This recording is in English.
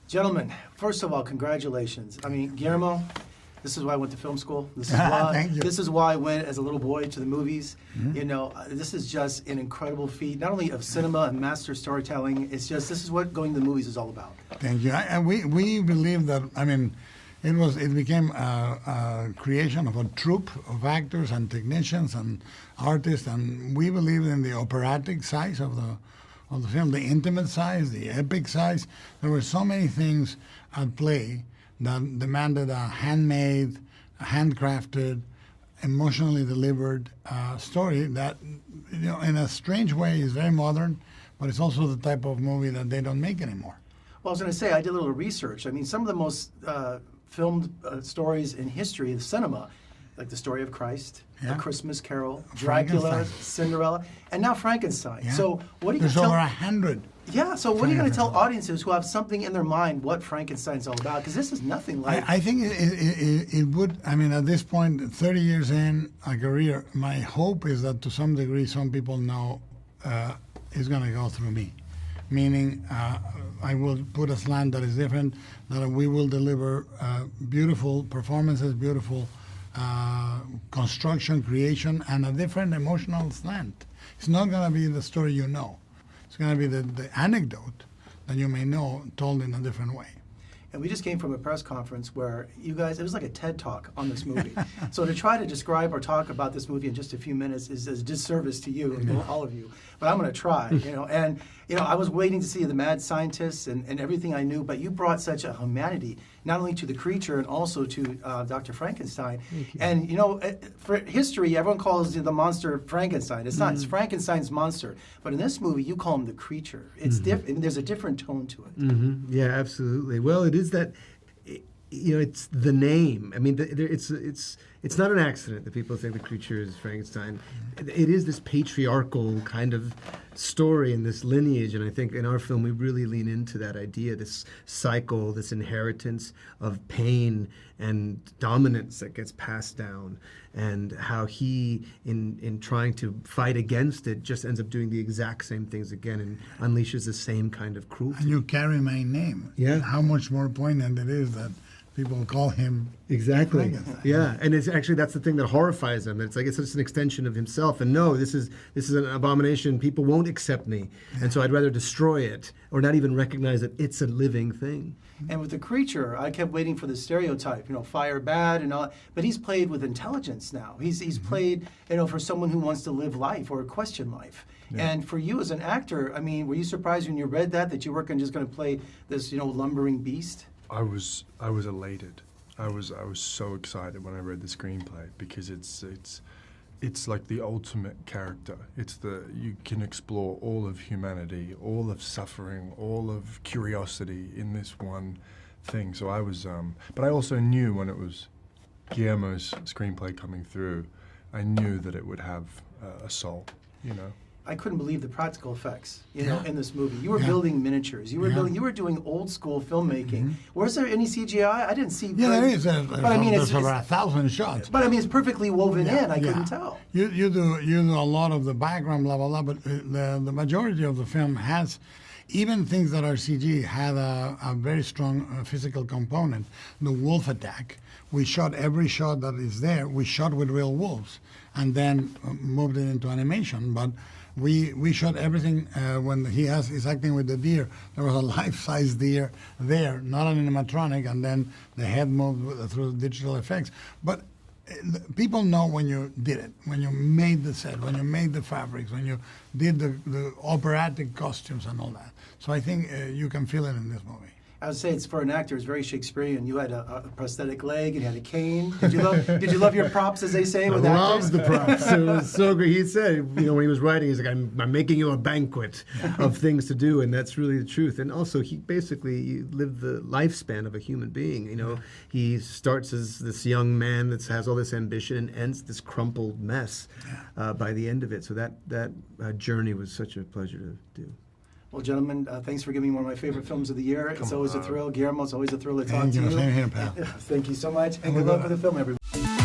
Gentlemen, first of all, congratulations. I mean, Guillermo, this is why I went to film school. This is Thank you. This is why I went as a little boy to the movies. Mm-hmm. You know, this is just an incredible feat, not only of cinema and master storytelling. It's just this is what going to the movies is all about. Thank you. And we believe that, I mean, it became a creation of a troupe of actors and technicians and artists, and we believe in the operatic size of the film, the intimate size, the epic size. There were so many things at play that demanded a handmade, handcrafted, emotionally delivered story that, you know, in a strange way is very modern, but it's also the type of movie that they don't make anymore. Well, I was going to say, I did a little research. I mean, some of the most filmed stories in history of cinema, like the story of Christ, Yeah. A Christmas Carol, Dracula, Cinderella, and now Frankenstein. Yeah. So what do you There's tell? over 100. Yeah. So what are you going to tell Frankenstein. audiences who have something in their mind what Frankenstein's all about? Because this is nothing like. I think it would, I mean, at this point, 30 years in a career, my hope is that to some degree, some people know it's going to go through me. Meaning, I will put a slant that is different, that we will deliver beautiful performances, beautiful construction, creation, and a different emotional slant. It's not going to be the story you know. It's going to be the anecdote that you may know told in a different way. And we just came from a press conference where you guys, it was like a TED Talk on this movie. So to try to describe or talk about this movie in just a few minutes is a disservice to you and all of you. But I'm going to try, you know. And, you know, I was waiting to see the mad scientists and everything I knew, but you brought such a humanity, not only to the creature and also to Dr. Frankenstein. And, you know, for history, everyone calls the monster Frankenstein. It's not. It's Frankenstein's monster. But in this movie, you call him the creature. It's different. There's a different tone to it. Yeah, absolutely. Well, it is that, you know, it's the name. I mean, it's not an accident that people think the creature is Frankenstein. It is this patriarchal kind of story and this lineage, and I think in our film we really lean into that idea, this cycle, this inheritance of pain and dominance that gets passed down, and how he, in trying to fight against it, just ends up doing the exact same things again and unleashes the same kind of cruelty. And you carry my name. Yeah. How much more poignant it is that people call him Exactly. Frankenstein. Yeah, and it's actually that's the thing that horrifies him. It's like it's just an extension of himself. And no, this is an abomination. People won't accept me, and so I'd rather destroy it or not even recognize that it's a living thing. And with the creature, I kept waiting for the stereotype, you know, fire bad and all. But he's played with intelligence now. He's played, you know, for someone who wants to live life or question life. Yeah. And for you as an actor, I mean, were you surprised when you read that you weren't just going to play this, you know, lumbering beast? I was elated. I was so excited when I read the screenplay because it's like the ultimate character. You can explore all of humanity, all of suffering, all of curiosity in this one thing. So I was, but I also knew when it was Guillermo's screenplay coming through, I knew that it would have a soul, you know. I couldn't believe the practical effects, you know, in this movie. You were building miniatures. You were doing old school filming. Was there any CGI? I didn't see. Yeah, there is. But I mean, there's over 1,000 shots. But I mean, it's perfectly woven in. I couldn't tell. You do a lot of the background, blah blah blah. But the majority of the film has, even things that are CG, had a very strong physical component. The wolf attack. We shot every shot that is there. We shot with real wolves, and then moved it into animation. But we shot everything when he's acting with the deer. There was a life-size deer there, not an animatronic, and then the head moved through digital effects. But people know when you did it, when you made the set, when you made the fabrics, when you did the operatic costumes and all that. So I think you can feel it in this movie. I would say it's for an actor, it's very Shakespearean. You had a prosthetic leg and you had a cane. Did you love your props, as they say, with actors? I loved the props. It was so great. He said, you know, when he was writing, he's like, I'm making you a banquet of things to do, and that's really the truth. And also, he basically lived the lifespan of a human being. You know, he starts as this young man that has all this ambition and ends this crumpled mess by the end of it. So that journey was such a pleasure to do. Well, gentlemen, thanks for giving me one of my favorite films of the year. It's always a thrill. Guillermo, it's always a thrill to talk to you. Same here, pal. Thank you so much, and good luck with the film, everybody.